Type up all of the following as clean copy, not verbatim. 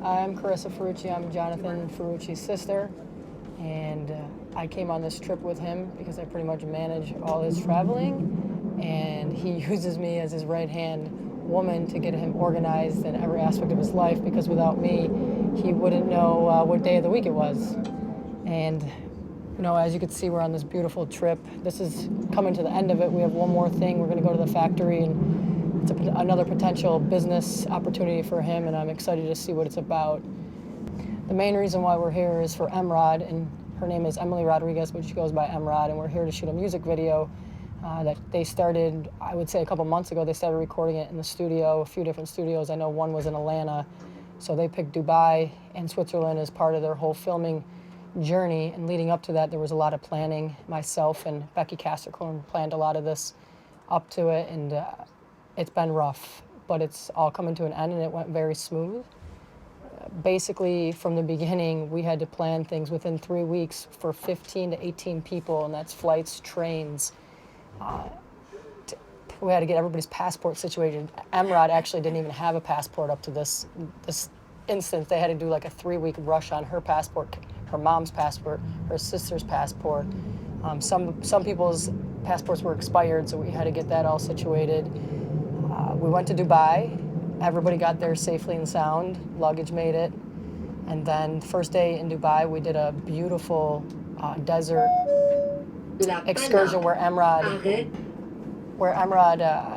I'm Carrissa Ferrucci. I'm Jonathan Ferrucci's sister, and I came on this trip with him because I pretty much manage all his traveling, and he uses me as his right-hand woman to get him organized in every aspect of his life, because without me, he wouldn't know what day of the week it was. And you know, as you can see, we're on this beautiful trip. This is coming to the end of it. We have one more thing. We're going to go to the factory, and it's another potential business opportunity for him, and I'm excited to see what it's about. The main reason why we're here is for Emrod, and her name is Emily Rodriguez, but she goes by Emrod, and we're here to shoot a music video that they started, I would say, a couple months ago. They started recording it in the studio, a few different studios. I know one was in Atlanta, so they picked Dubai and Switzerland as part of their whole filming journey, and leading up to that there was a lot of planning. Myself and Becky Castercorn planned a lot of this up to it, and it's been rough, but it's all coming to an end, and it went very smooth. Basically, from the beginning, we had to plan things within 3 weeks for 15 to 18 people, and that's flights, trains. We had to get everybody's passport situated. Emrod actually didn't even have a passport up to this instance. They had to do like a 3-week rush on her passport, her mom's passport, her sister's passport. Some people's passports were expired, so we had to get that all situated. We went to Dubai. Everybody got there safely and sound. Luggage made it. And then first day in Dubai, we did a beautiful desert excursion where Emrod,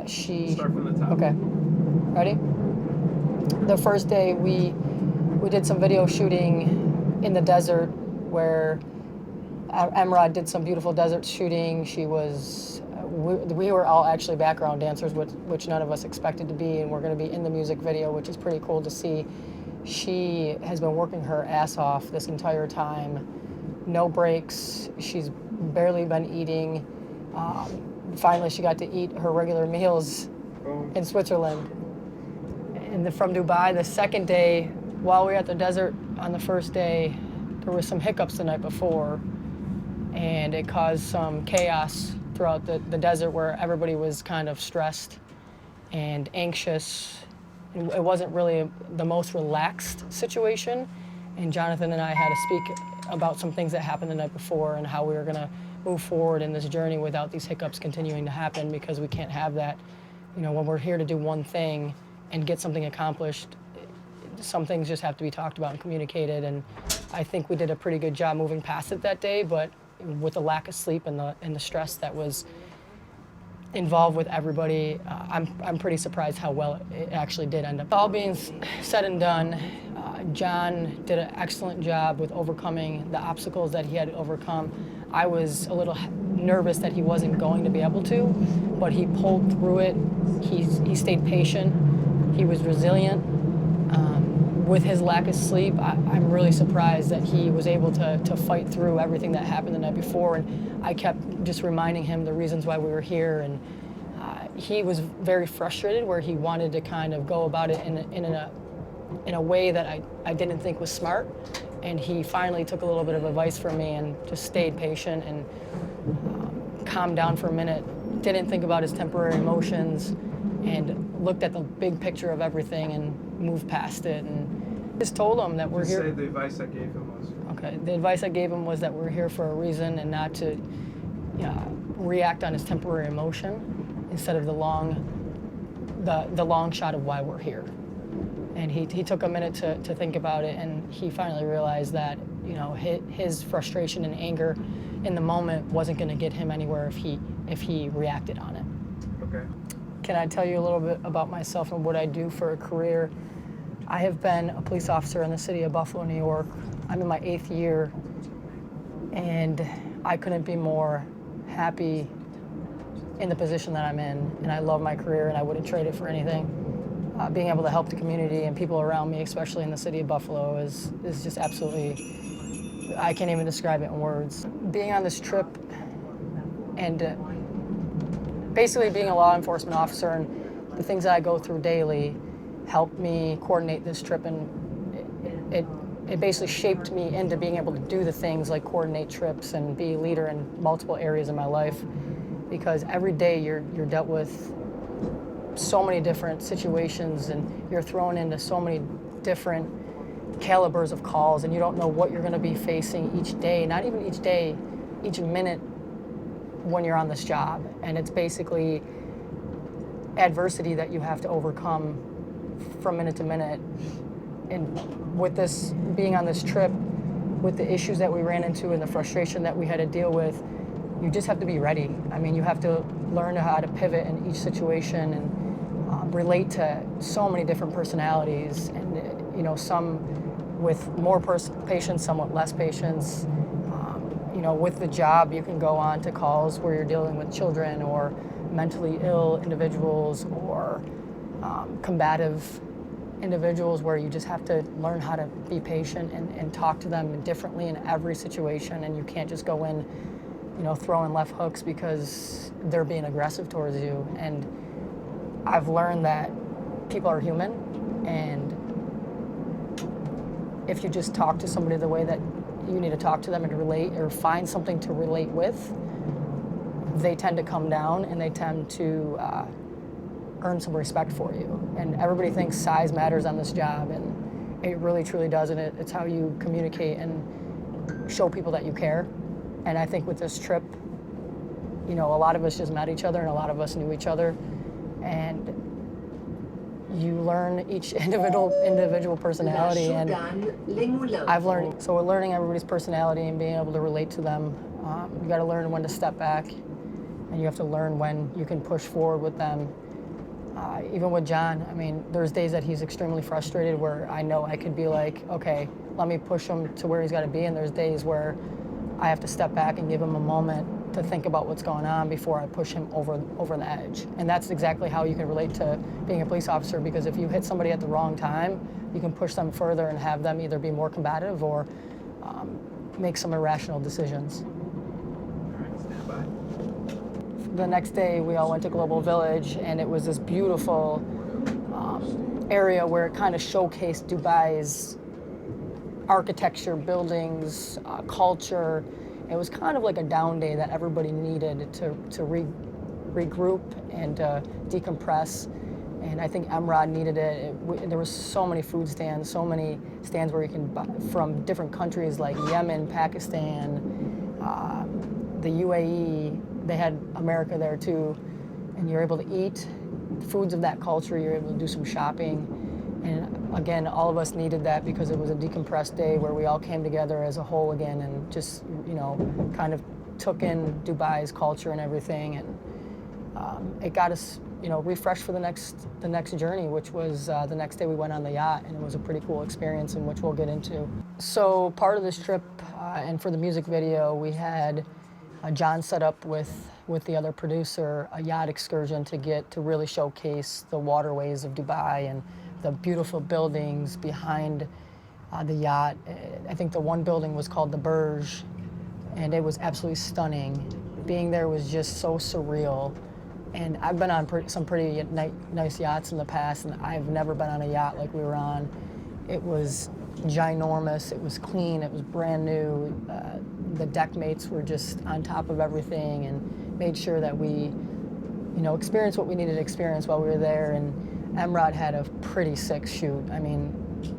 she... Start from the top. Okay. Ready? The first day, we did some video shooting in the desert where Emrod did some beautiful desert shooting. We were all actually background dancers, which none of us expected to be, and we're going to be in the music video, which is pretty cool to see. She has been working her ass off this entire time. No breaks. She's barely been eating. Finally, she got to eat her regular meals in Switzerland. And from Dubai, the second day, while we were at the desert on the first day, there were some hiccups the night before, and it caused some chaos throughout the desert where everybody was kind of stressed and anxious. And it wasn't really the most relaxed situation, and Jonathan and I had to speak about some things that happened the night before and how we were going to move forward in this journey without these hiccups continuing to happen, because we can't have that. You know, when we're here to do one thing and get something accomplished, some things just have to be talked about and communicated, and I think we did a pretty good job moving past it that day, but with the lack of sleep and the stress that was involved with everybody, I'm pretty surprised how well it actually did end up. All being said and done, John did an excellent job with overcoming the obstacles that he had to overcome. I was a little nervous that he wasn't going to be able to, but he pulled through it. He stayed patient. He was resilient. With his lack of sleep, I'm really surprised that he was able to fight through everything that happened the night before, and I kept just reminding him the reasons why we were here, and he was very frustrated where he wanted to kind of go about it in a way that I didn't think was smart, and he finally took a little bit of advice from me and just stayed patient and calmed down for a minute, didn't think about his temporary emotions, and looked at the big picture of everything and moved past it, and just told him that we're here. Say the advice I gave him was. Okay, the advice I gave him was that we're here for a reason, and not to react on his temporary emotion instead of the long shot of why we're here. And he took a minute to think about it, and he finally realized that, you know, his frustration and anger in the moment wasn't going to get him anywhere if he reacted on it. Okay. Can I tell you a little bit about myself and what I do for a career? I have been a police officer in the city of Buffalo, New York. I'm in my 8th year, and I couldn't be more happy in the position that I'm in, and I love my career, and I wouldn't trade it for anything. Being able to help the community and people around me, especially in the city of Buffalo, is just absolutely, I can't even describe it in words. Being on this trip and basically being a law enforcement officer and the things that I go through daily helped me coordinate this trip, and it basically shaped me into being able to do the things like coordinate trips and be a leader in multiple areas of my life, because every day you're dealt with so many different situations, and you're thrown into so many different calibers of calls, and you don't know what you're going to be facing each day, not even each day, each minute when you're on this job. And it's basically adversity that you have to overcome from minute to minute. And with this, being on this trip, with the issues that we ran into and the frustration that we had to deal with, you just have to be ready. I mean, you have to learn how to pivot in each situation and relate to so many different personalities, and you know, some with more patience, somewhat less patience. You know, with the job, you can go on to calls where you're dealing with children or mentally ill individuals or combative individuals, where you just have to learn how to be patient and talk to them differently in every situation, and you can't just go in, you know, throwing left hooks because they're being aggressive towards you. And I've learned that people are human, and if you just talk to somebody the way that you need to talk to them and relate, or find something to relate with, they tend to come down and they tend to earn some respect for you. And everybody thinks size matters on this job, and it really truly doesn't. It's how you communicate and show people that you care. And I think with this trip, you know, a lot of us just met each other and a lot of us knew each other, and you learn each individual personality. And I've learned, so we're learning everybody's personality and being able to relate to them. You got to learn when to step back, and you have to learn when you can push forward with them. Even with John, I mean, there's days that he's extremely frustrated where I know I could be like, okay, let me push him to where he's got to be. And there's days where I have to step back and give him a moment to think about what's going on before I push him over the edge. And that's exactly how you can relate to being a police officer, because if you hit somebody at the wrong time, you can push them further and have them either be more combative or make some irrational decisions. The next day, we all went to Global Village, and it was this beautiful area where it kind of showcased Dubai's architecture, buildings, culture. It was kind of like a down day that everybody needed to regroup and decompress. And I think Emrod needed it. There were so many food stands, so many stands where you can buy from different countries like Yemen, Pakistan, the UAE. They had America there too, and you're able to eat foods of that culture. You're able to do some shopping, and again, all of us needed that because it was a decompressed day where we all came together as a whole again, and just, you know, kind of took in Dubai's culture and everything, and it got us, you know, refreshed for the next journey, which was the next day we went on the yacht, and it was a pretty cool experience, in which we'll get into. So part of this trip, and for the music video, we had John set up with the other producer a yacht excursion to really showcase the waterways of Dubai and the beautiful buildings behind the yacht. I think the one building was called the Burj, and it was absolutely stunning. Being there was just so surreal. And I've been on some pretty nice yachts in the past, and I've never been on a yacht like we were on. It was ginormous, it was clean, it was brand new. The deck mates were just on top of everything and made sure that we, you know, experienced what we needed to experience while we were there. And Emrod had a pretty sick shoot. I mean,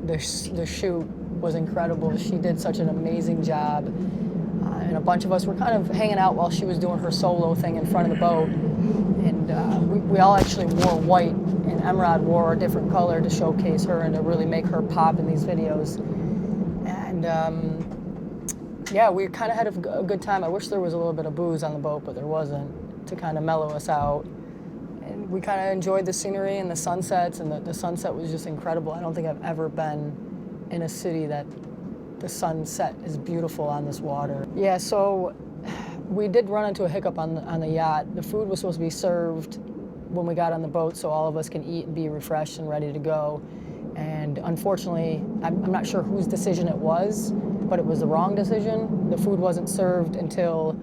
the shoot was incredible. She did such an amazing job. And a bunch of us were kind of hanging out while she was doing her solo thing in front of the boat. And we all actually wore white, and Emrod wore a different color to showcase her and to really make her pop in these videos. And yeah, we kind of had a good time. I wish there was a little bit of booze on the boat, but there wasn't, to kind of mellow us out. And we kind of enjoyed the scenery and the sunsets, and the sunset was just incredible. I don't think I've ever been in a city that the sunset is beautiful on this water. Yeah, so we did run into a hiccup on the yacht. The food was supposed to be served when we got on the boat so all of us can eat and be refreshed and ready to go. And unfortunately, I'm not sure whose decision it was, but it was the wrong decision. The food wasn't served until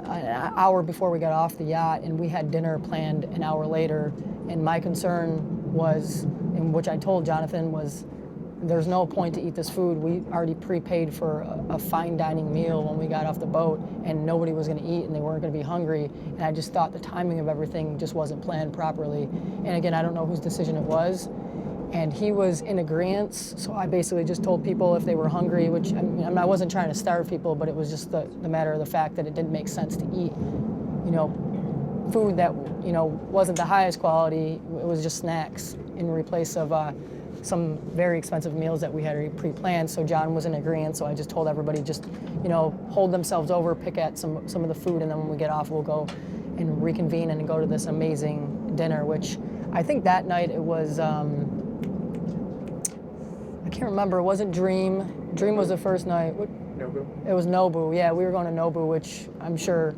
an hour before we got off the yacht, and we had dinner planned an hour later. And my concern was, and which I told Jonathan, was there's no point to eat this food. We already prepaid for a fine dining meal when we got off the boat, and nobody was gonna eat and they weren't gonna be hungry. And I just thought the timing of everything just wasn't planned properly. And again, I don't know whose decision it was. and he was in agreement. So I basically just told people if they were hungry, which I wasn't trying to starve people, but it was just the matter of the fact that it didn't make sense to eat, food that, wasn't the highest quality. It was just snacks in replace of some very expensive meals that we had already pre-planned. So John was in agreement, so I just told everybody just, hold themselves over, pick at some of the food, and then when we get off, we'll go and reconvene and go to this amazing dinner, which I think that night it was, I can't remember, it wasn't Dream. Dream was the first night. Nobu. It was Nobu, yeah, we were going to Nobu, which I'm sure,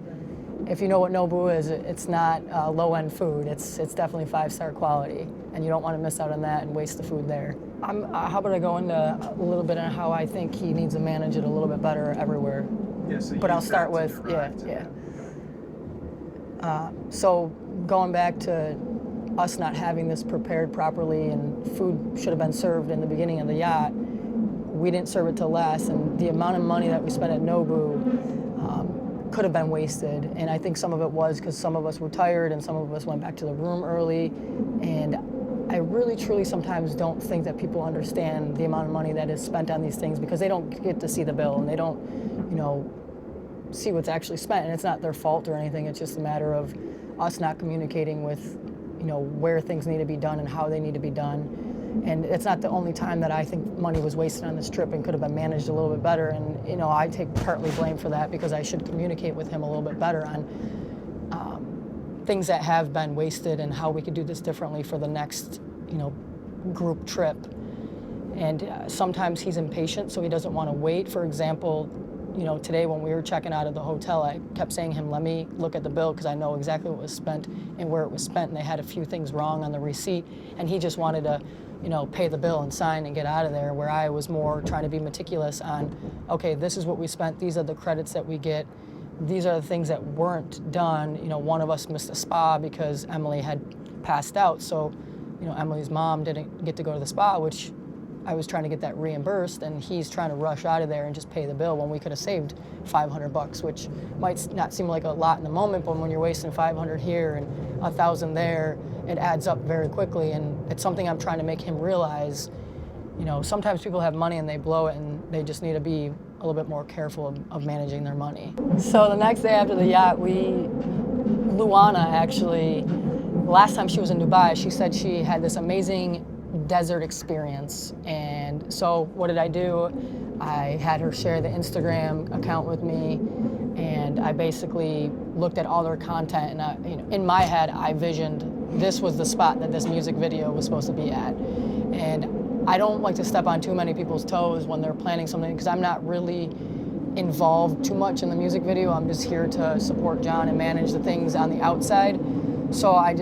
if you know what Nobu is, it's not low-end food. It's definitely 5-star quality, and you don't want to miss out on that and waste the food there. How about I go into a little bit on how I think he needs to manage it a little bit better everywhere. Yeah, so But I'll use start that to with, correct. So going back to us not having this prepared properly, and food should have been served in the beginning of the yacht, we didn't serve it till last, and the amount of money that we spent at Nobu could have been wasted. And I think some of it was because some of us were tired and some of us went back to the room early. And I really, truly sometimes don't think that people understand the amount of money that is spent on these things, because they don't get to see the bill and they don't, see what's actually spent. And it's not their fault or anything. It's just a matter of us not communicating with, where things need to be done and how they need to be done. And it's not the only time that I think money was wasted on this trip and could have been managed a little bit better. And, I take partly blame for that, because I should communicate with him a little bit better on things that have been wasted and how we could do this differently for the next, group trip. And sometimes he's impatient, so he doesn't want to wait. For example, today when we were checking out of the hotel, I kept saying to him, let me look at the bill, because I know exactly what was spent and where it was spent. And they had a few things wrong on the receipt, and he just wanted to pay the bill and sign and get out of there, where I was more trying to be meticulous on, okay, this is what we spent, these are the credits that we get, these are the things that weren't done. One of us missed a spa because Emily had passed out, so Emily's mom didn't get to go to the spa, which I was trying to get that reimbursed, and he's trying to rush out of there and just pay the bill when we could have saved $500, which might not seem like a lot in the moment, but when you're wasting $500 here and $1,000 there, it adds up very quickly. And it's something I'm trying to make him realize. Sometimes people have money and they blow it, and they just need to be a little bit more careful of managing their money. So the next day after the yacht, Luana actually, last time she was in Dubai, she said she had this amazing desert experience. And so what did I do? I had her share the Instagram account with me, and I basically looked at all their content, and in my head I visioned this was the spot that this music video was supposed to be at. And I don't like to step on too many people's toes when they're planning something, because I'm not really involved too much in the music video. I'm just here to support John and manage the things on the outside. So I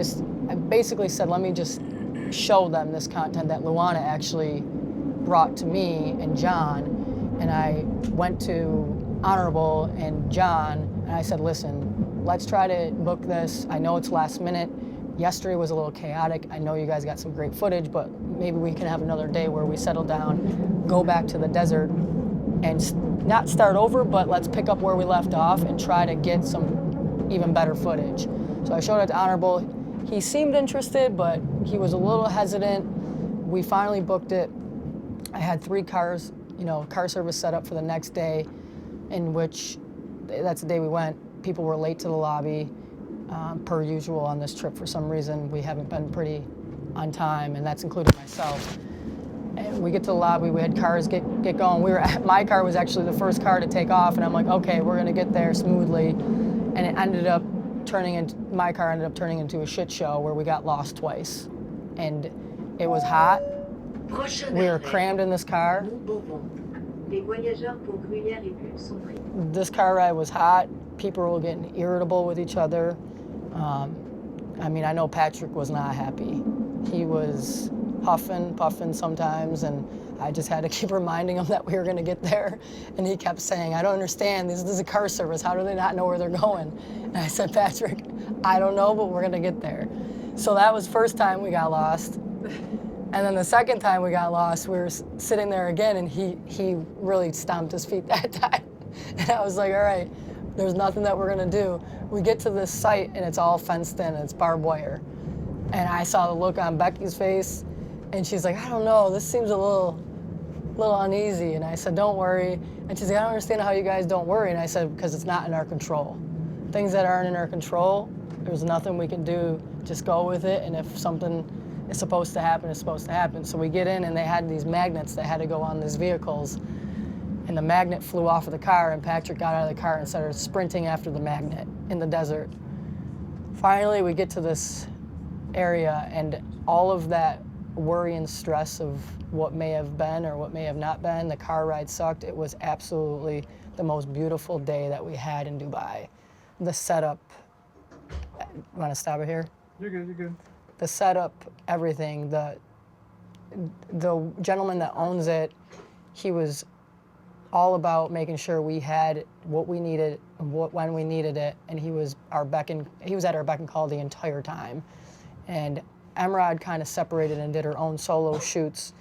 basically said, let me just show them this content that Luana actually brought to me and John. And I went to Honorable and John, and I said, listen, let's try to book this. I know it's last minute. Yesterday was a little chaotic. I know you guys got some great footage, but maybe we can have another day where we settle down, go back to the desert, and not start over, but let's pick up where we left off and try to get some even better footage. So I showed it to Honorable. He seemed interested, but he was a little hesitant. We finally booked it. I had 3 cars, car service set up for the next day, in which, that's the day we went. People were late to the lobby, per usual on this trip. For some reason, we haven't been pretty on time, and that's including myself. And we get to the lobby, we had cars get going. My car was actually the first car to take off, and I'm like, okay, we're gonna get there smoothly. And it ended up my car ended up turning into a shit show where we got lost twice. And it was hot. We were crammed in this car. This car ride was hot. People were getting irritable with each other. I know Patrick was not happy. He was puffing sometimes, and I just had to keep reminding him that we were gonna get there. And he kept saying, I don't understand, this is a car service, how do they not know where they're going? And I said, Patrick, I don't know, but we're gonna get there. So that was first time we got lost. And then the second time we got lost, we were sitting there again, and he really stomped his feet that time. And I was like, all right, there's nothing that we're gonna do. We get to this site, and it's all fenced in, it's barbed wire. And I saw the look on Becky's face, And she's like, I don't know, this seems a little uneasy. And I said, don't worry. And she's like, I don't understand how you guys don't worry. And I said, because it's not in our control. Things that aren't in our control, there's nothing we can do. Just go with it. And if something is supposed to happen, it's supposed to happen. So we get in, and they had these magnets that had to go on these vehicles. And the magnet flew off of the car, and Patrick got out of the car and started sprinting after the magnet in the desert. Finally, we get to this area, and all of that worry and stress of what may have been or what may have not been, the car ride sucked. It was absolutely the most beautiful day that we had in Dubai. The setup, you want to stop it here? You're good, you're good. The setup, everything, the gentleman that owns it, he was all about making sure we had what we needed when we needed it, and he was at our beck and call the entire time. And Emrod kind of separated and did her own solo shoots.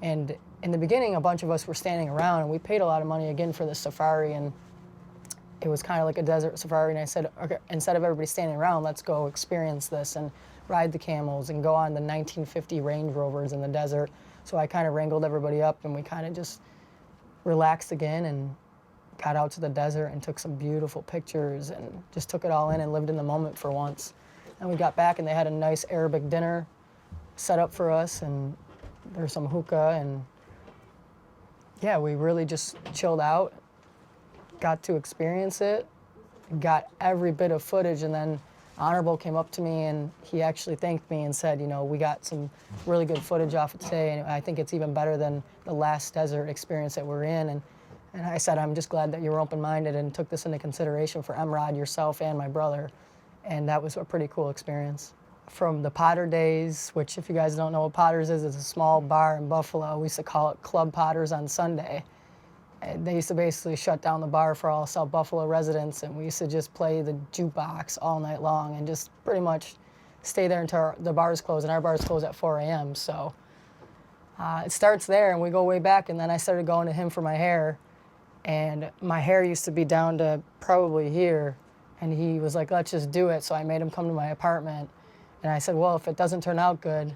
And in the beginning, a bunch of us were standing around, and we paid a lot of money again for the safari, and it was kind of like a desert safari. And I said, okay, instead of everybody standing around, let's go experience this and ride the camels and go on the 1950 Range Rovers in the desert. So I kind of wrangled everybody up, and we kind of just relaxed again and got out to the desert and took some beautiful pictures and just took it all in and lived in the moment for once. And we got back, and they had a nice Arabic dinner set up for us, and there's some hookah, and yeah, we really just chilled out, got to experience it, got every bit of footage. And then Honorable came up to me, and he actually thanked me and said, you know, we got some really good footage off of today, and I think it's even better than the last desert experience that we're in. And I said, I'm just glad that you were open-minded and took this into consideration for Emrod, yourself, and my brother. And that was a pretty cool experience. From the Potter days, which if you guys don't know what Potter's is, it's a small bar in Buffalo. We used to call it Club Potter's on Sunday. And they used to basically shut down the bar for all South Buffalo residents, and we used to just play the jukebox all night long and just pretty much stay there until the bars close, and our bars close at 4 a.m. So it starts there, and we go way back, and then I started going to him for my hair, and my hair used to be down to probably here, and he was like, let's just do it. So I made him come to my apartment, and I said, well, if it doesn't turn out good,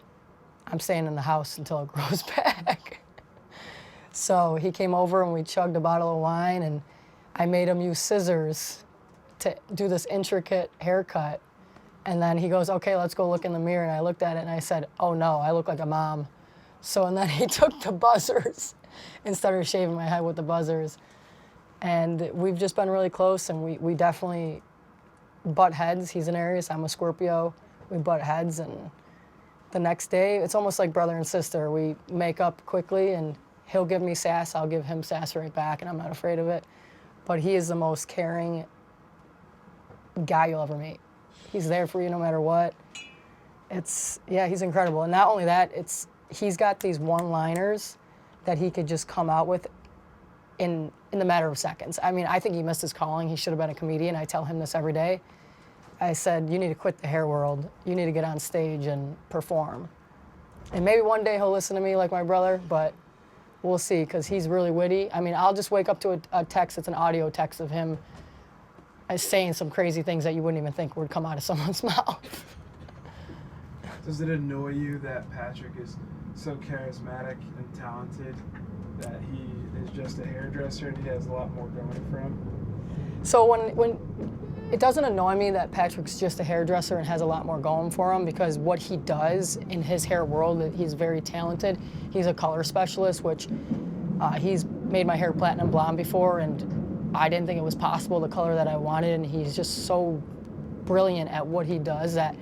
I'm staying in the house until it grows back. So he came over, and we chugged a bottle of wine, and I made him use scissors to do this intricate haircut. And then he goes, okay, let's go look in the mirror. And I looked at it, and I said, oh no, I look like a mom. So, and then he took the buzzers and started shaving my head with the buzzers. And we've just been really close, and we definitely butt heads. He's an Aries, I'm a Scorpio. We butt heads, and the next day, it's almost like brother and sister. We make up quickly, and he'll give me sass, I'll give him sass right back, and I'm not afraid of it. But he is the most caring guy you'll ever meet. He's there for you no matter what. Yeah, he's incredible. And not only that, he's got these one-liners that he could just come out with in the matter of seconds. I mean, I think he missed his calling. He should have been a comedian. I tell him this every day. I said, you need to quit the hair world. You need to get on stage and perform. And maybe one day he'll listen to me like my brother, but we'll see, because he's really witty. I mean, I'll just wake up to a text, it's an audio text of him saying some crazy things that you wouldn't even think would come out of someone's mouth. Does it annoy you that Patrick is so charismatic and talented that he is just a hairdresser and he has a lot more going for him? So when it doesn't annoy me that Patrick's just a hairdresser and has a lot more going for him, because what he does in his hair world, he's very talented. He's a color specialist, which he's made my hair platinum blonde before, and I didn't think it was possible, the color that I wanted, and he's just so brilliant at what he does that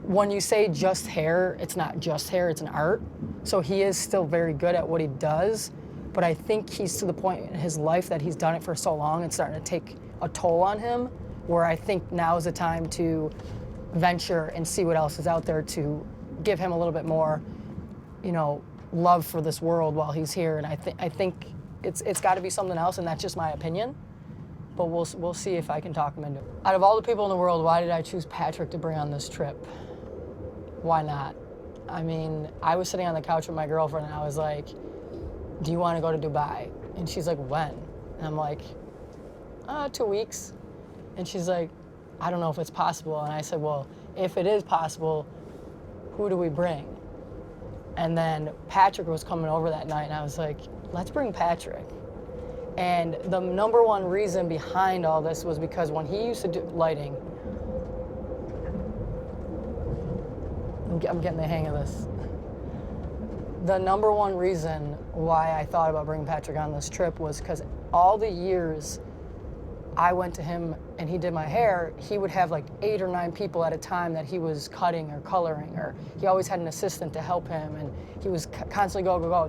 when you say just hair, it's not just hair, it's an art. So he is still very good at what he does, but I think he's to the point in his life that he's done it for so long, it's starting to take a toll on him, where I think now is the time to venture and see what else is out there to give him a little bit more, you know, love for this world while he's here. And I think it's got to be something else, and that's just my opinion. But we'll see if I can talk him into it. Out of all the people in the world, why did I choose Patrick to bring on this trip? Why not? I mean, I was sitting on the couch with my girlfriend, and I was like, do you want to go to Dubai? And she's like, when? And I'm like, 2 weeks. And she's like, I don't know if it's possible. And I said, well, if it is possible, who do we bring? And then Patrick was coming over that night, and I was like, let's bring Patrick. And the number one reason behind all this was because when he used to do lighting, I'm getting the hang of this. The number one reason why I thought about bringing Patrick on this trip was because all the years I went to him and he did my hair, he would have like 8 or 9 people at a time that he was cutting or coloring, or he always had an assistant to help him, and he was constantly go.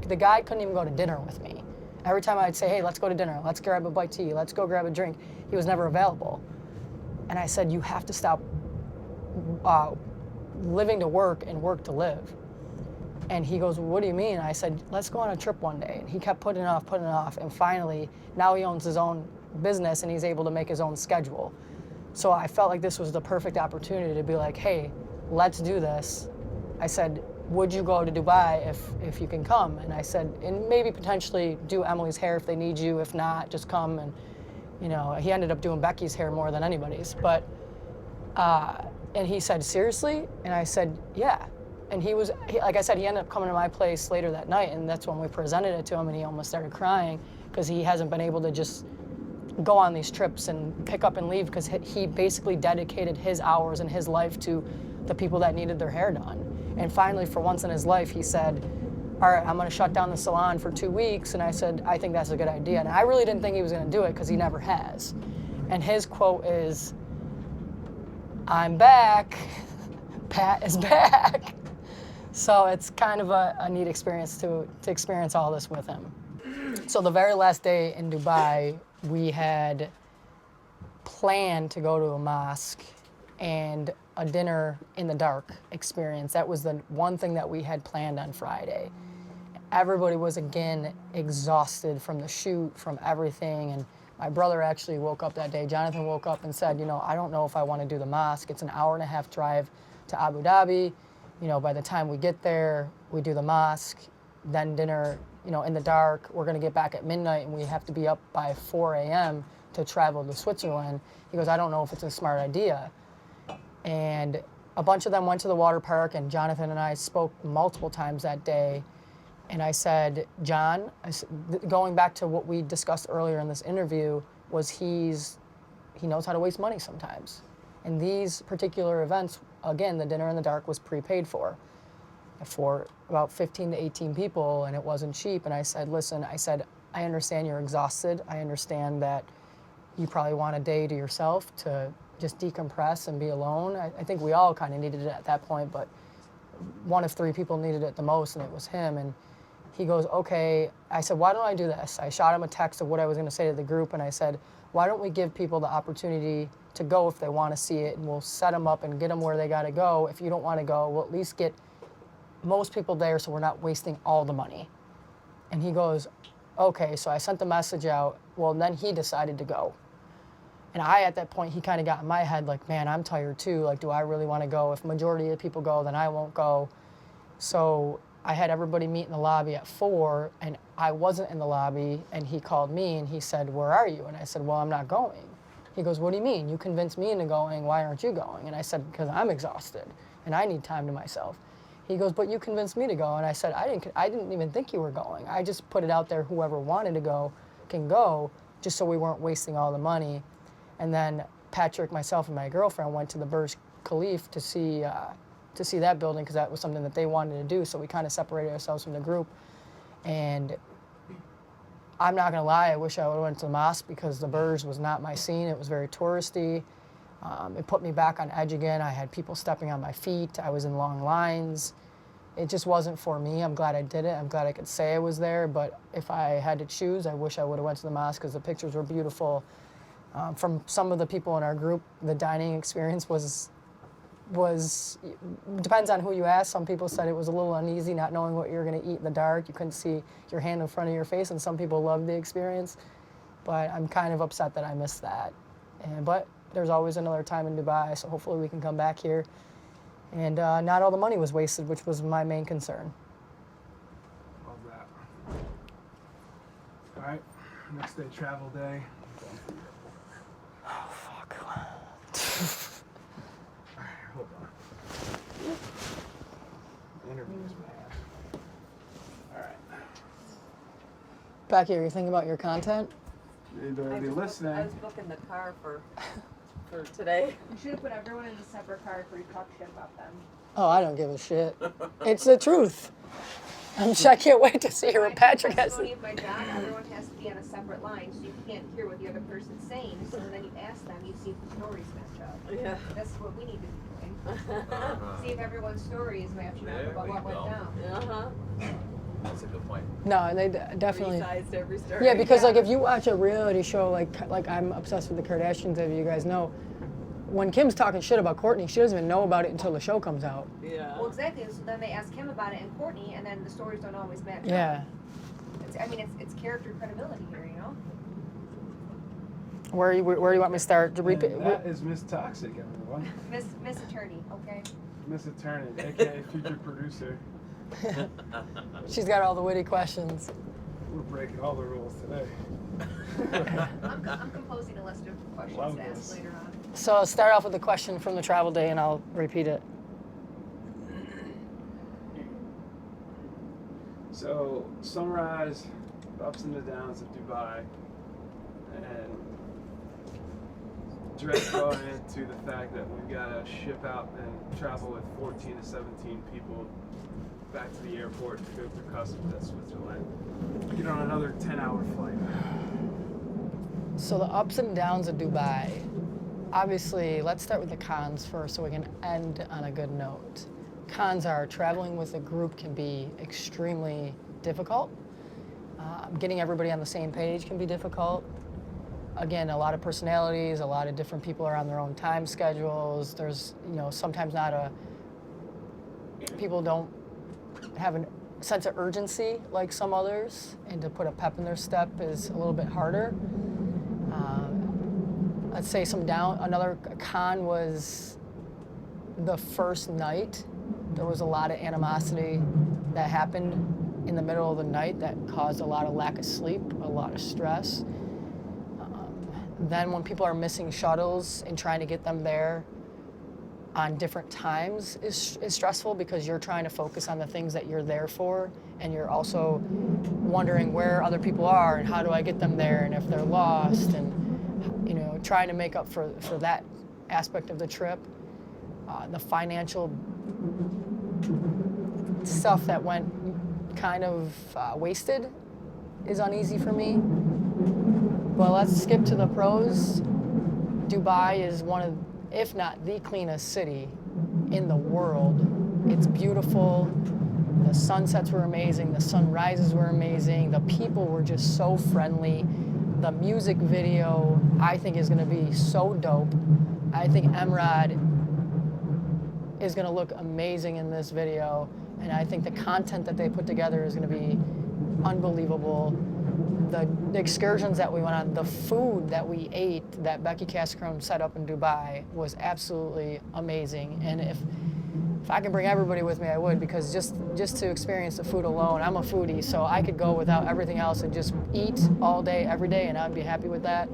The guy couldn't even go to dinner with me. Every time I'd say, hey, let's go to dinner, let's grab a bite to eat, let's go grab a drink, he was never available. And I said, you have to stop living to work and work to live. And he goes, well, what do you mean? I said, let's go on a trip one day. And he kept putting it off. And finally, now he owns his own business and he's able to make his own schedule. So I felt like this was the perfect opportunity to be like, hey, let's do this. I said, would you go to Dubai if you can come? And I said, and maybe potentially do Emily's hair if they need you. If not, just come. And, you know, he ended up doing Becky's hair more than anybody's. But, and he said, seriously? And I said, yeah. And like I said, he ended up coming to my place later that night, and that's when we presented it to him, and he almost started crying because he hasn't been able to just go on these trips and pick up and leave, because he basically dedicated his hours and his life to the people that needed their hair done. And finally, for once in his life, he said, all right, I'm going to shut down the salon for 2 weeks. And I said, I think that's a good idea. And I really didn't think he was going to do it because he never has. And his quote is, I'm back. Pat is back. So it's kind of a neat experience to experience all this with him. So the very last day in Dubai, we had planned to go to a mosque and a dinner in the dark experience. That was the one thing that we had planned on Friday. Everybody was, again, exhausted from the shoot, from everything. And my brother actually woke up that day. Jonathan woke up and said, you know, I don't know if I want to do the mosque. It's an 1.5-hour drive to Abu Dhabi. You know, by the time we get there, we do the mosque, then dinner, you know, in the dark. We're going to get back at midnight, and we have to be up by 4 a.m. to travel to Switzerland. He goes, I don't know if it's a smart idea. And a bunch of them went to the water park, and Jonathan and I spoke multiple times that day. And I said, John, going back to what we discussed earlier in this interview, was he knows how to waste money sometimes. And these particular events, again, the dinner in the dark was prepaid for about 15 to 18 people, and it wasn't cheap. And I said, listen, I understand you're exhausted. I understand that you probably want a day to yourself to just decompress and be alone. I think we all kind of needed it at that point, but one of 3 people needed it the most, and it was him. And he goes, okay. I said, why don't I do this? I shot him a text of what I was going to say to the group, and I said, why don't we give people the opportunity to go if they want to see it, and we'll set them up and get them where they got to go. If you don't want to go, we'll at least get most people there so we're not wasting all the money. And he goes, okay. So I sent the message out. Well, then he decided to go. And at that point, he kind of got in my head like, man, I'm tired too. Like, do I really want to go? If majority of the people go, then I won't go. So I had everybody meet in the lobby at 4, and I wasn't in the lobby, and he called me and he said, where are you? And I said, well, I'm not going. He goes, what do you mean? You convinced me into going. Why aren't you going? And I said, because I'm exhausted and I need time to myself. He goes, but you convinced me to go. And I said, I didn't even think you were going. I just put it out there, whoever wanted to go can go, just so we weren't wasting all the money. And then Patrick, myself, and my girlfriend went to the Burj Khalifa to see that building, because that was something that they wanted to do. So we kind of separated ourselves from the group. And I'm not gonna lie, I wish I would have went to the mosque, because the Burj was not my scene. It was very touristy. It put me back on edge again. I had people stepping on my feet. I was in long lines. It just wasn't for me. I'm glad I did it. I'm glad I could say I was there. But if I had to choose, I wish I would have went to the mosque, because the pictures were beautiful. From some of the people in our group, the dining experience was depends on who you ask. Some people said it was a little uneasy not knowing what you were going to eat in the dark. You couldn't see your hand in front of your face, and some people loved the experience. But I'm kind of upset that I missed that. But there's always another time in Dubai, so hopefully we can come back here. And not all the money was wasted, which was my main concern. Love that. All right, next day, travel day. Oh, fuck. Hold on. Interviews, man. Becky, are you thinking about your content? They better be I listening. was booking the car for today. You should have put everyone in a separate car for you to talk shit about them. Oh, I don't give a shit. It's the truth. I can't wait to see what Patrick has. Testimony of my job, everyone has to be on a separate line, so you can't hear what the other person's saying. So then you ask them, you see if the stories match up. Yeah. That's what we need to be doing. See if everyone's story is matching up There about we what went go. down. That's a good point. No, and they definitely. Resized every story. Yeah, because like if you watch a reality show, like I'm obsessed with the Kardashians, as you guys know. When Kim's talking shit about Kourtney, she doesn't even know about it until the show comes out. Yeah. Well, exactly. So then they ask him about it and Courtney, and then the stories don't always match Yeah. up. It's character credibility here, you know? Where do you want me to start? To repeat? And that is Miss Toxic, everyone. Miss Attorney, okay? Miss Attorney, aka future producer. She's got all the witty questions. We're breaking all the rules today. I'm composing a list of questions Love to ask this. later on. So I'll start off with a question from the travel day, and I'll repeat it. So, summarize the ups and the downs of Dubai, and direct going into the fact that we've got to ship out and travel with 14 to 17 people back to the airport to go through customs at Switzerland. Get on another 10-hour flight. So the ups and downs of Dubai. Obviously, let's start with the cons first so we can end on a good note. Cons are traveling with a group can be extremely difficult. Getting everybody on the same page can be difficult. Again, a lot of personalities, a lot of different people are on their own time schedules. There's, sometimes people don't have a sense of urgency like some others, and to put a pep in their step is a little bit harder. Let's say another con was the first night. There was a lot of animosity that happened in the middle of the night that caused a lot of lack of sleep, a lot of stress. Then when people are missing shuttles and trying to get them there on different times is stressful, because you're trying to focus on the things that you're there for, and you're also wondering where other people are and how do I get them there, and if they're lost, and trying to make up for that aspect of the trip. The financial stuff that went kind of wasted is uneasy for me. But let's skip to the pros. Dubai is one of, if not the cleanest city in the world. It's beautiful. The sunsets were amazing. The sunrises were amazing. The people were just so friendly. The music video, I think, is going to be so dope. I think Emrod is going to look amazing in this video. And I think the content that they put together is going to be unbelievable. The excursions that we went on, the food that we ate that Becky Cascrone set up in Dubai was absolutely amazing. And if I could bring everybody with me, I would, because just to experience the food alone, I'm a foodie, so I could go without everything else and just eat all day, every day, and I'd be happy with that.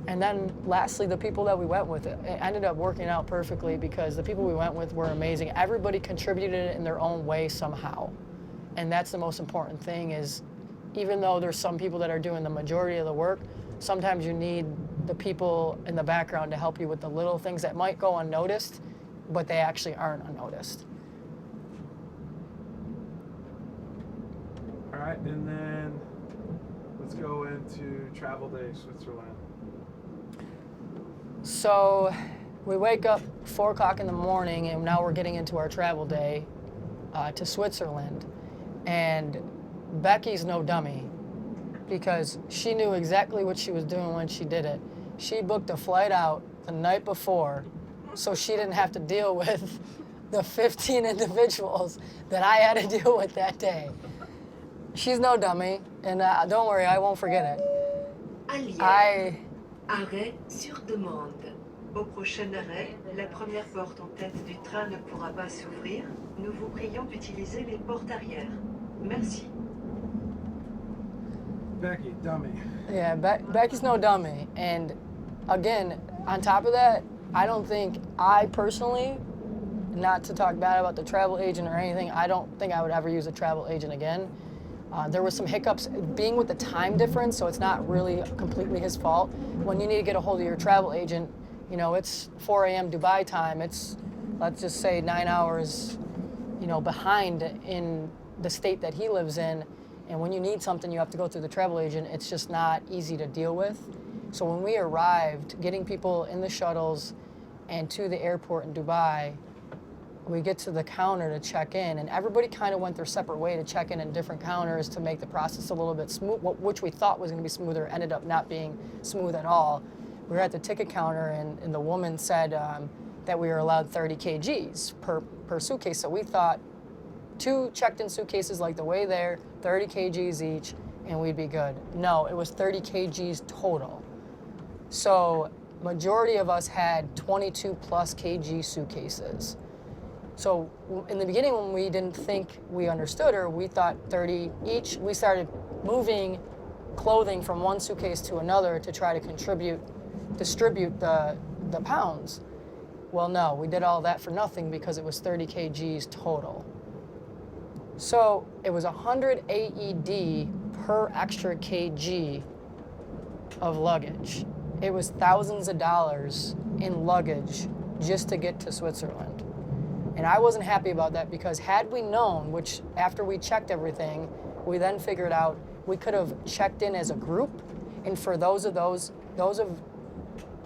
And then lastly, the people that we went with, it ended up working out perfectly, because the people we went with were amazing. Everybody contributed in their own way somehow. And that's the most important thing, is even though there's some people that are doing the majority of the work, sometimes you need the people in the background to help you with the little things that might go unnoticed, but they actually aren't unnoticed. All right, and then let's go into travel day Switzerland. So we wake up 4 o'clock in the morning, and now we're getting into our travel day to Switzerland. And Becky's no dummy, because she knew exactly what she was doing when she did it. She booked a flight out the night before, so she didn't have to deal with the 15 individuals that I had to deal with that day. She's no dummy, and don't worry, I won't forget it. Arrêt sur demande. Au prochain arrêt, la première porte en tête du train ne pourra pas s'ouvrir. Nous vous prions d'utiliser les portes arrière. Merci. Becky, dummy. Yeah, Becky's no dummy. And again, on top of that, I don't think I personally, not to talk bad about the travel agent or anything, I don't think I would ever use a travel agent again. There was some hiccups being with the time difference, so it's not really completely his fault. When you need to get a hold of your travel agent, you know, it's 4 a.m. Dubai time. It's, let's just say, 9 hours, you know, behind in the state that he lives in. And when you need something, you have to go through the travel agent. It's just not easy to deal with. So when we arrived, getting people in the shuttles and to the airport in Dubai, we get to the counter to check in, and everybody kind of went their separate way to check in different counters to make the process a little bit smooth, which we thought was going to be smoother, ended up not being smooth at all. We were at the ticket counter, and the woman said that we were allowed 30 kgs per suitcase. So we thought 2 checked-in suitcases like the way there, 30 kgs each, and we'd be good. No, it was 30 kgs total. So majority of us had 22 plus kg suitcases. So in the beginning, when we didn't think we understood her, we thought 30 each. We started moving clothing from one suitcase to another to try to distribute the pounds. Well, no, we did all that for nothing because it was 30 kgs total. So it was 100 AED per extra kg of luggage. It was thousands of dollars in luggage just to get to Switzerland. And I wasn't happy about that because had we known, which after we checked everything, we then figured out we could have checked in as a group. And for those of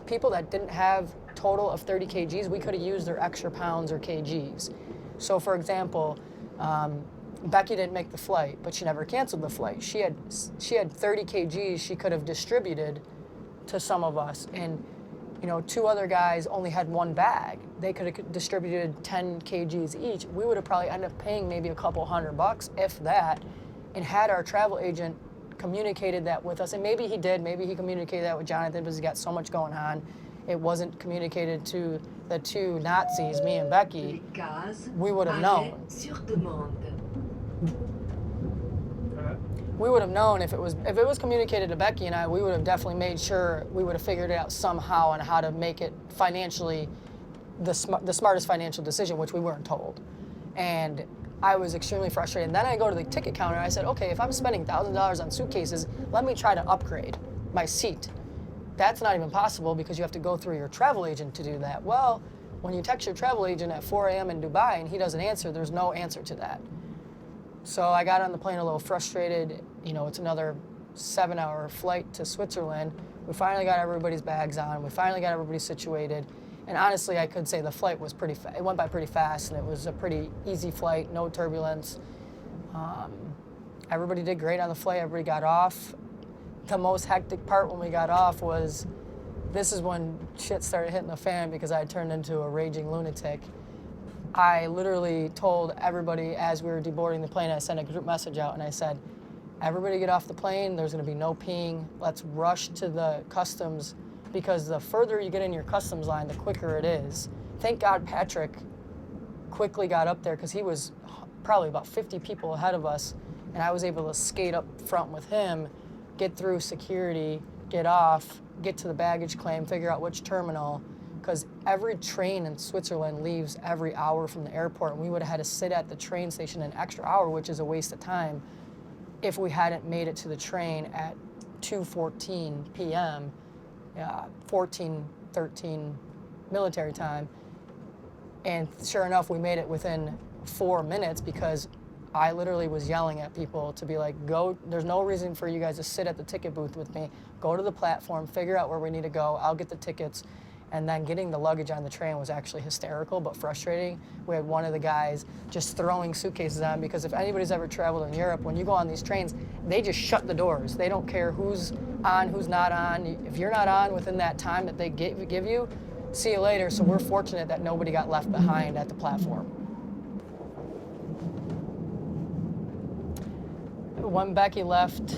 people that didn't have total of 30 kgs, we could have used their extra pounds or kgs. So for example, Becky didn't make the flight, but she never canceled the flight. She had 30 kgs she could have distributed to some of us. And you know, 2 other guys only had 1 bag. They could have distributed 10 kgs each. We would have probably ended up paying maybe a couple $100, if that, and had our travel agent communicated that with us. And maybe he did, maybe he communicated that with Jonathan because he got so much going on. It wasn't communicated to the 2 Nazis, me and Becky. We would have known. We would have known if it was communicated to Becky and I, we would have definitely made sure we would have figured it out somehow on how to make it financially the smartest financial decision, which we weren't told. And I was extremely frustrated. And then I go to the ticket counter and I said, okay, if I'm spending $1,000 on suitcases, let me try to upgrade my seat. That's not even possible because you have to go through your travel agent to do that. Well, when you text your travel agent at 4 a.m. in Dubai and he doesn't answer, there's no answer to that. So I got on the plane a little frustrated. You know, it's another 7-hour flight to Switzerland. We finally got everybody's bags on. We finally got everybody situated. And honestly, I could say the flight was it went by pretty fast, and it was a pretty easy flight, no turbulence. Everybody did great on the flight. Everybody got off. The most hectic part when we got off was, this is when shit started hitting the fan because I turned into a raging lunatic. I literally told everybody as we were deboarding the plane, I sent a group message out and I said, everybody get off the plane, there's gonna be no peeing, let's rush to the customs because the further you get in your customs line, the quicker it is. Thank God Patrick quickly got up there because he was probably about 50 people ahead of us and I was able to skate up front with him, get through security, get off, get to the baggage claim, figure out which terminal, because every train in Switzerland leaves every hour from the airport, and we would have had to sit at the train station an extra hour, which is a waste of time, if we hadn't made it to the train at 2:14 p.m., 14:13 military time. And sure enough, we made it within 4 minutes because I literally was yelling at people to be like, go, there's no reason for you guys to sit at the ticket booth with me. Go to the platform, figure out where we need to go, I'll get the tickets. And then getting the luggage on the train was actually hysterical but frustrating. We had one of the guys just throwing suitcases on because if anybody's ever traveled in Europe, when you go on these trains, they just shut the doors. They don't care who's on, who's not on. If you're not on within that time that they give you, see you later. So we're fortunate that nobody got left behind at the platform. When Becky left,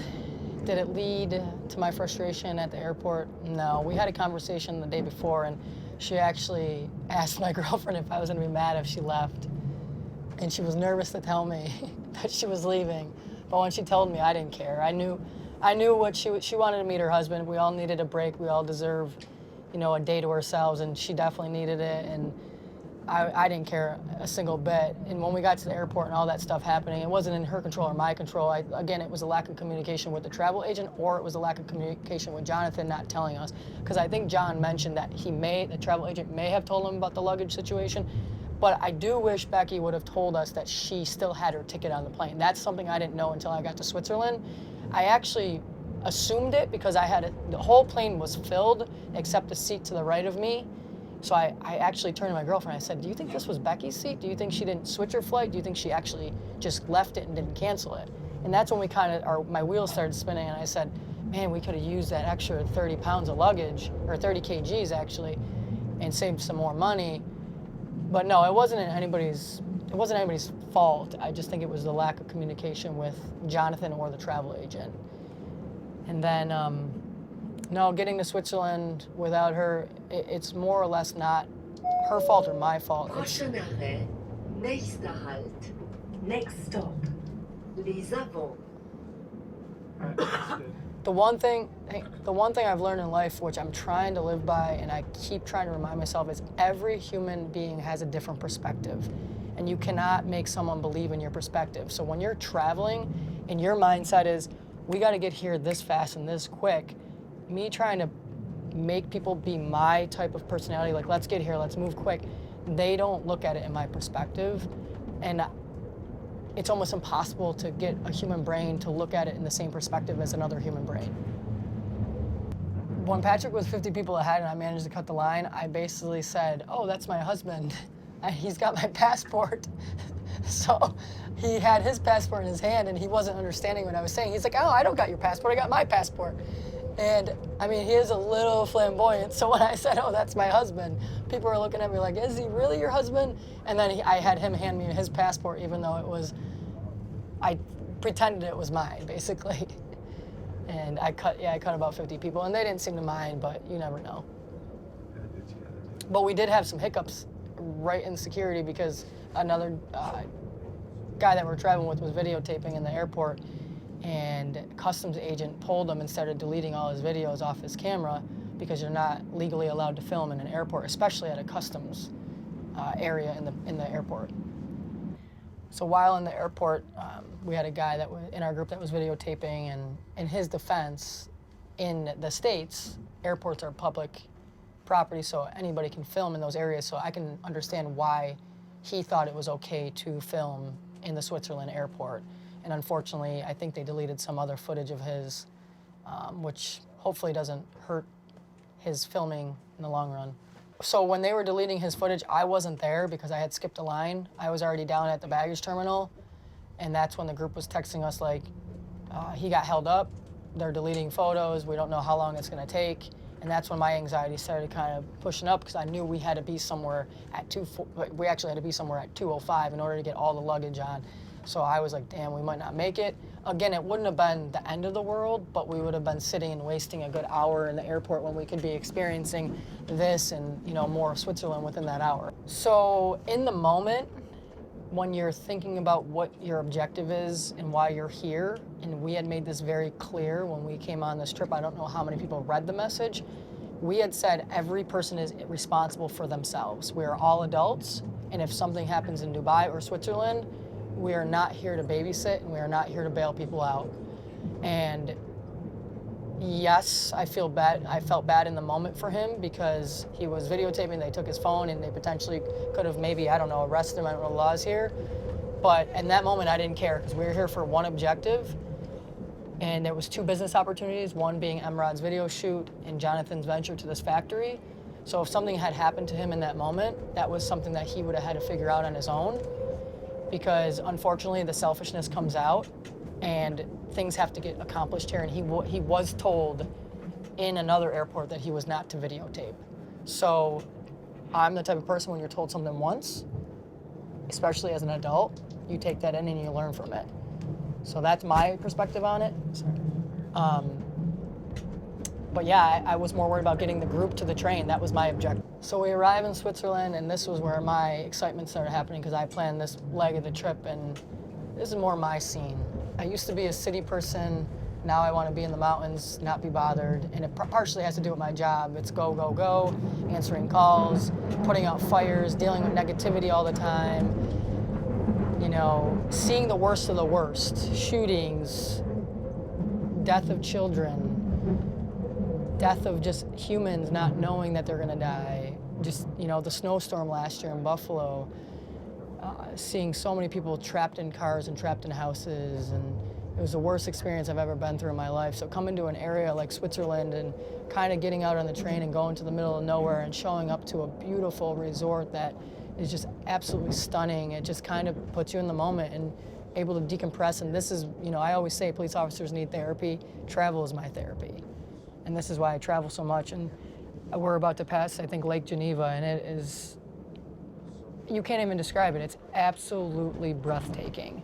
did it lead to my frustration at the airport? No. We had a conversation the day before, and she actually asked my girlfriend if I was going to be mad if she left. And she was nervous to tell me that she was leaving. But when she told me, I didn't care. I knew what she wanted to meet her husband. We all needed a break. We all deserve, a day to ourselves, and she definitely needed it. And I didn't care a single bit. And when we got to the airport and all that stuff happening, it wasn't in her control or my control. Again, it was a lack of communication with the travel agent, or it was a lack of communication with Jonathan not telling us. Because I think John mentioned that the travel agent may have told him about the luggage situation. But I do wish Becky would have told us that she still had her ticket on the plane. That's something I didn't know until I got to Switzerland. I actually assumed it because the whole plane was filled except the seat to the right of me. So I actually turned to my girlfriend. I said, do you think this was Becky's seat? Do you think she didn't switch her flight? Do you think she actually just left it and didn't cancel it? And that's when my wheels started spinning, and I said, man, we could have used that extra 30 pounds of luggage, or 30 kgs actually, and saved some more money. But no, it wasn't anybody's fault. I just think it was the lack of communication with Jonathan or the travel agent. And then, no, getting to Switzerland without her, it's more or less not her fault or my fault. Prochain arrêt, nächster Halt, next stop, Les Avants. The one thing I've learned in life, which I'm trying to live by and I keep trying to remind myself, is every human being has a different perspective. And you cannot make someone believe in your perspective. So when you're traveling and your mindset is, we got to get here this fast and this quick, me trying to make people be my type of personality, like, let's get here, let's move quick, they don't look at it in my perspective. And it's almost impossible to get a human brain to look at it in the same perspective as another human brain. When Patrick was 50 people ahead and I managed to cut the line, I basically said, oh, that's my husband. He's got my passport. So he had his passport in his hand and he wasn't understanding what I was saying. He's like, oh, I don't got your passport, I got my passport. And I mean, he is a little flamboyant. So when I said, oh, that's my husband, people were looking at me like, is he really your husband? And then I had him hand me his passport, even though I pretended it was mine, basically. And I cut about 50 people, and they didn't seem to mind, but you never know. But we did have some hiccups right in security because another guy that we're traveling with was videotaping in the airport, and customs agent pulled him and started deleting all his videos off his camera because you're not legally allowed to film in an airport, especially at a customs area in the airport. So while in the airport, we had a guy that was in our group that was videotaping, and in his defense, in the States, airports are public property, so anybody can film in those areas, so I can understand why he thought it was okay to film in the Switzerland airport. And unfortunately, I think they deleted some other footage of his, which hopefully doesn't hurt his filming in the long run. So when they were deleting his footage, I wasn't there because I had skipped a line. I was already down at the baggage terminal, and that's when the group was texting us like, he got held up, they're deleting photos, we don't know how long it's gonna take. And that's when my anxiety started kind of pushing up because I knew we had to be somewhere at 2:05 in order to get all the luggage on. So I was like, damn, we might not make it. Again, it wouldn't have been the end of the world, but we would have been sitting and wasting a good hour in the airport when we could be experiencing this and, you know, more of Switzerland within that hour. So in the moment, when you're thinking about what your objective is and why you're here, and we had made this very clear when we came on this trip, I don't know how many people read the message, we had said every person is responsible for themselves. We are all adults, and if something happens in Dubai or Switzerland, we are not here to babysit, and we are not here to bail people out. And yes, I felt bad in the moment for him because he was videotaping, they took his phone, and they potentially could have maybe, I don't know, arrested him. I don't know the laws here. But in that moment, I didn't care because we were here for one objective, and there was two business opportunities, one being Emrad's video shoot and Jonathan's venture to this factory. So if something had happened to him in that moment, that was something that he would have had to figure out on his own, because unfortunately the selfishness comes out and things have to get accomplished here, and he was told in another airport that he was not to videotape. So I'm the type of person, when you're told something once, especially as an adult, you take that in and you learn from it. So that's my perspective on it. But yeah, I was more worried about getting the group to the train. That was my objective. So we arrive in Switzerland, and this was where my excitement started happening because I planned this leg of the trip, and this is more my scene. I used to be a city person. Now I want to be in the mountains, not be bothered. And it partially has to do with my job. It's go, go, go, answering calls, putting out fires, dealing with negativity all the time. You know, seeing the worst of the worst. Shootings, death of children, death of just humans not knowing that they're going to die. Just, you know, the snowstorm last year in Buffalo. Seeing so many people trapped in cars and trapped in houses, and it was the worst experience I've ever been through in my life. So coming to an area like Switzerland and kind of getting out on the train and going to the middle of nowhere and showing up to a beautiful resort that is just absolutely stunning, it just kind of puts you in the moment and able to decompress. And this is, you know, I always say police officers need therapy. Travel is my therapy. And this is why I travel so much. And we're about to pass, I think, Lake Geneva, and it is, you can't even describe it. It's absolutely breathtaking.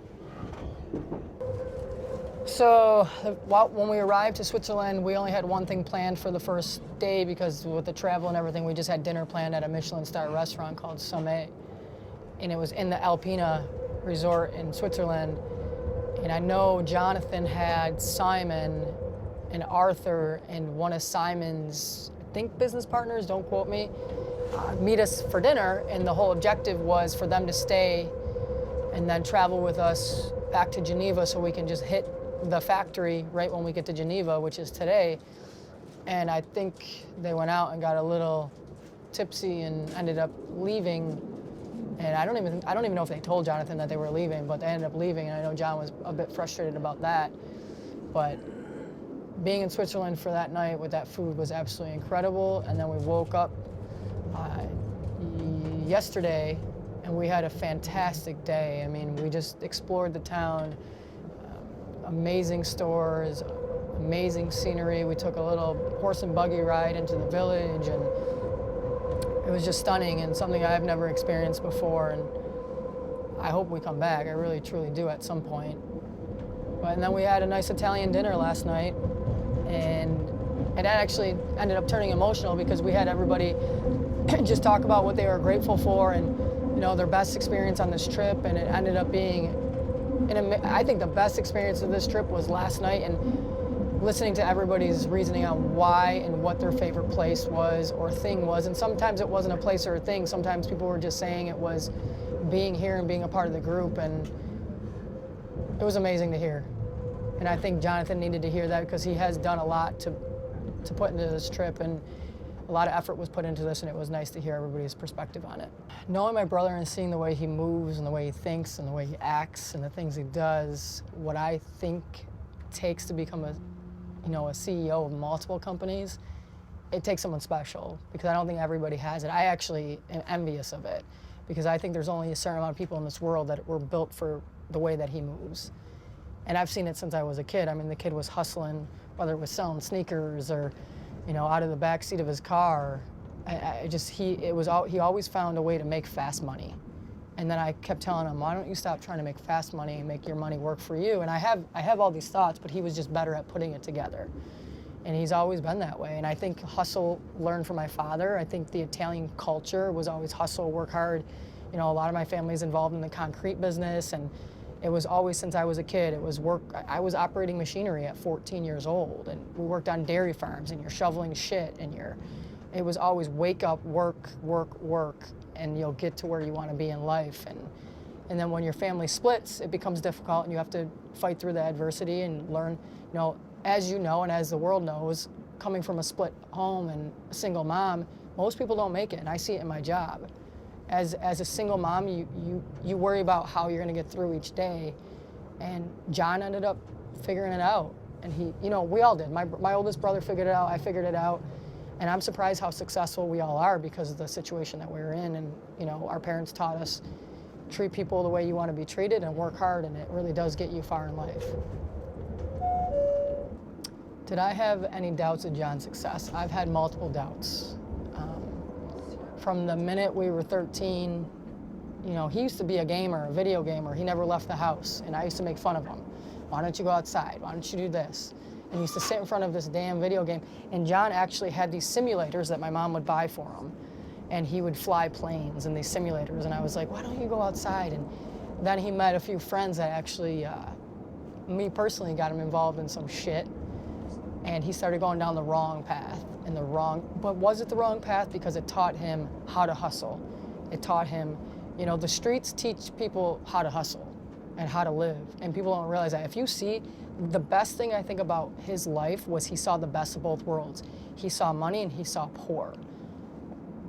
So when we arrived to Switzerland, we only had one thing planned for the first day because with the travel and everything, we just had dinner planned at a Michelin star restaurant called Sommet. And it was in the Alpina resort in Switzerland. And I know Jonathan had Simon and Arthur and one of Simon's, I think, business partners, don't quote me, meet us for dinner, and the whole objective was for them to stay and then travel with us back to Geneva so we can just hit the factory right when we get to Geneva, which is today. And I think they went out and got a little tipsy and ended up leaving. And I don't even know if they told Jonathan that they were leaving, but they ended up leaving, and I know John was a bit frustrated about that. But being in Switzerland for that night with that food was absolutely incredible. And then we woke up yesterday, and we had a fantastic day. I mean, we just explored the town, amazing stores, amazing scenery. We took a little horse and buggy ride into the village, and it was just stunning and something I've never experienced before. And I hope we come back. I really, truly do at some point. And then we had a nice Italian dinner last night, and it actually ended up turning emotional because we had everybody just talk about what they were grateful for and, you know, their best experience on this trip. And it ended up being, I think the best experience of this trip was last night, and listening to everybody's reasoning on why and what their favorite place was or thing was. And sometimes it wasn't a place or a thing. Sometimes people were just saying it was being here and being a part of the group, and it was amazing to hear. And I think Jonathan needed to hear that because he has done a lot to put into this trip, and a lot of effort was put into this, and it was nice to hear everybody's perspective on it. Knowing my brother and seeing the way he moves and the way he thinks and the way he acts and the things he does, what I think it takes to become a CEO of multiple companies, it takes someone special, because I don't think everybody has it. I actually am envious of it, because I think there's only a certain amount of people in this world that were built for the way that he moves. And I've seen it since I was a kid. I mean, the kid was hustling, whether it was selling sneakers or, you know, out of the back seat of his car. He always found a way to make fast money. And then I kept telling him, why don't you stop trying to make fast money and make your money work for you? And I have all these thoughts, but he was just better at putting it together. And he's always been that way. And I think hustle learned from my father. I think the Italian culture was always hustle, work hard. You know, a lot of my family's involved in the concrete business, and it was always, since I was a kid, it was work. I was operating machinery at 14 years old, and we worked on dairy farms, and you're shoveling shit, and it was always wake up, work, work, work, and you'll get to where you want to be in life. And then when your family splits, it becomes difficult, and you have to fight through the adversity and learn, you know, as you know, and as the world knows, coming from a split home and a single mom, most people don't make it, and I see it in my job. As a single mom, you worry about how you're going to get through each day. And John ended up figuring it out. And he, you know, we all did. My oldest brother figured it out, I figured it out. And I'm surprised how successful we all are because of the situation that we were in. And, you know, our parents taught us, treat people the way you want to be treated and work hard, and it really does get you far in life. Did I have any doubts of John's success? I've had multiple doubts. From the minute we were 13, you know, he used to be a gamer, a video gamer. He never left the house, and I used to make fun of him. Why don't you go outside? Why don't you do this? And he used to sit in front of this damn video game. And John actually had these simulators that my mom would buy for him. And he would fly planes in these simulators. And I was like, why don't you go outside? And then he met a few friends that actually me personally got him involved in some shit, and he started going down the wrong path. But was it the wrong path? Because it taught him how to hustle. It taught him, you know, the streets teach people how to hustle and how to live. And people don't realize that. If you see, the best thing I think about his life was he saw the best of both worlds. He saw money and he saw poor.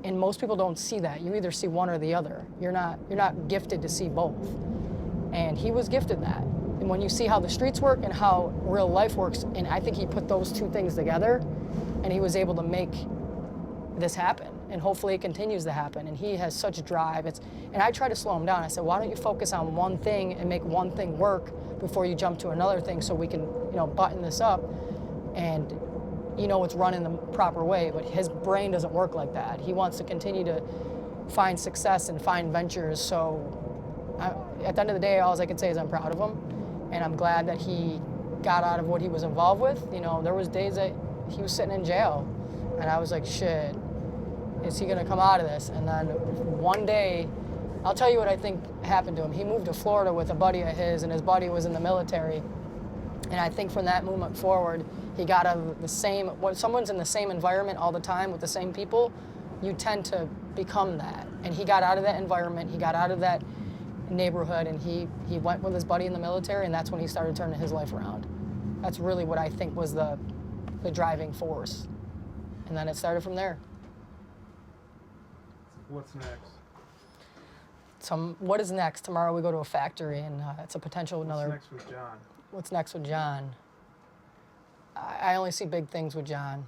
And most people don't see that. You either see one or the other. You're not gifted to see both. And he was gifted that. And when you see how the streets work and how real life works, and I think he put those two things together, and he was able to make this happen. And hopefully it continues to happen. And he has such drive. And I try to slow him down. I said, why don't you focus on one thing and make one thing work before you jump to another thing, so we can, you know, button this up and, you know, it's running the proper way. But his brain doesn't work like that. He wants to continue to find success and find ventures. So at the end of the day, all I can say is I'm proud of him. And I'm glad that he got out of what he was involved with. You know, there was days that he was sitting in jail. And I was like, shit, is he gonna come out of this? And then one day, I'll tell you what I think happened to him. He moved to Florida with a buddy of his, and his buddy was in the military. And I think from that moment forward, he got out of the same, when someone's in the same environment all the time with the same people, you tend to become that. And he got out of that environment, he got out of that neighborhood, and he went with his buddy in the military, and that's when he started turning his life around. That's really what I think was the driving force. And then it started from there. What's next? What is next? Tomorrow we go to a factory, and it's a potential another. What's next with John? What's next with John? I only see big things with John.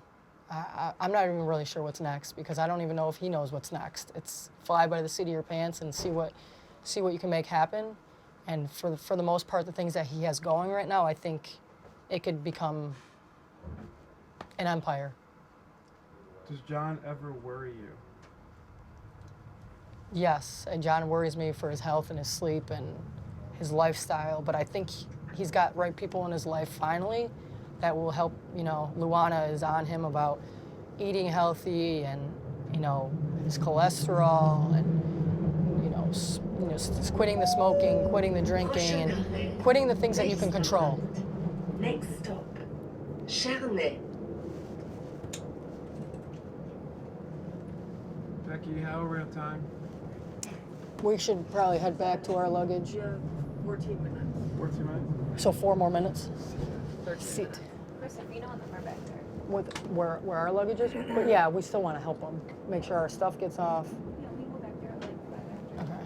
I'm not even really sure what's next, because I don't even know if he knows what's next. It's fly by the seat of your pants and see what you can make happen. And for the most part, the things that he has going right now, I think it could become an empire. Does John ever worry you? Yes, and John worries me for his health and his sleep and his lifestyle, but I think he's got right people in his life finally that will help. You know, Luana is on him about eating healthy and, you know, his cholesterol and, you know, quitting the smoking, quitting the drinking, and quitting the things that you can control. Next stop, Charnay. Becky, how are we on time? We should probably head back to our luggage. Yeah, 14 minutes. 14 minutes? So 4 more minutes. 13 Seat. minutes. Chris, if you know in the car back there. With where our luggage is? But yeah, we still want to help them. Make sure our stuff gets off. Yeah, we go back there like 5 after. Okay.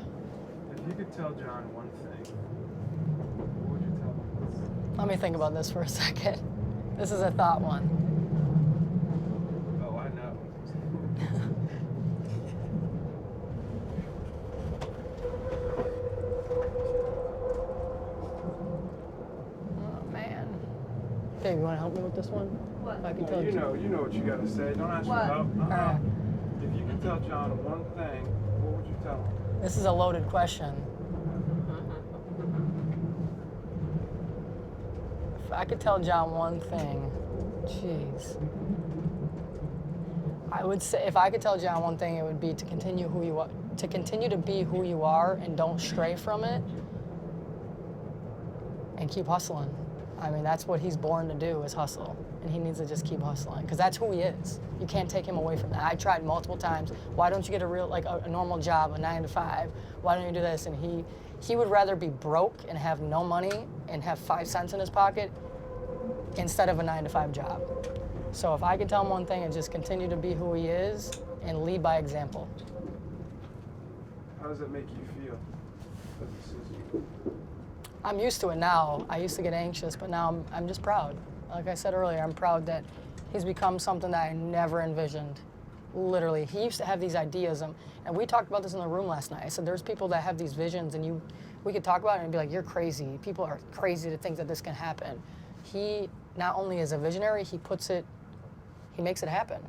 If you could tell John one thing, what would you tell him? Let me think about this for a second. This is a thought one. Oh, I know. Oh man. Babe, you want to help me with this one? What? I can Oh, tell you know what you gotta say. Don't ask for What? help. Alright. If you could tell John one thing, what would you tell him? This is a loaded question. If I could tell John one thing, jeez. I would say, if I could tell John one thing, it would be to continue to be who you are and don't stray from it, and keep hustling. I mean, that's what he's born to do, is hustle. And he needs to just keep hustling, because that's who he is. You can't take him away from that. I tried multiple times. Why don't you get a normal job, a 9 to 5? Why don't you do this? And he would rather be broke and have no money and have 5 cents in his pocket instead of a 9 to 5 job. So if I could tell him one thing, it's just continue to be who he is and lead by example. How does it make you feel? That decision? I'm used to it now. I used to get anxious, but now I'm just proud. Like I said earlier, I'm proud that he's become something that I never envisioned. Literally, he used to have these ideas, and we talked about this in the room last night. I said, there's people that have these visions, and we could talk about it and be like, you're crazy. People are crazy to think that this can happen. He not only is a visionary, he makes it happen.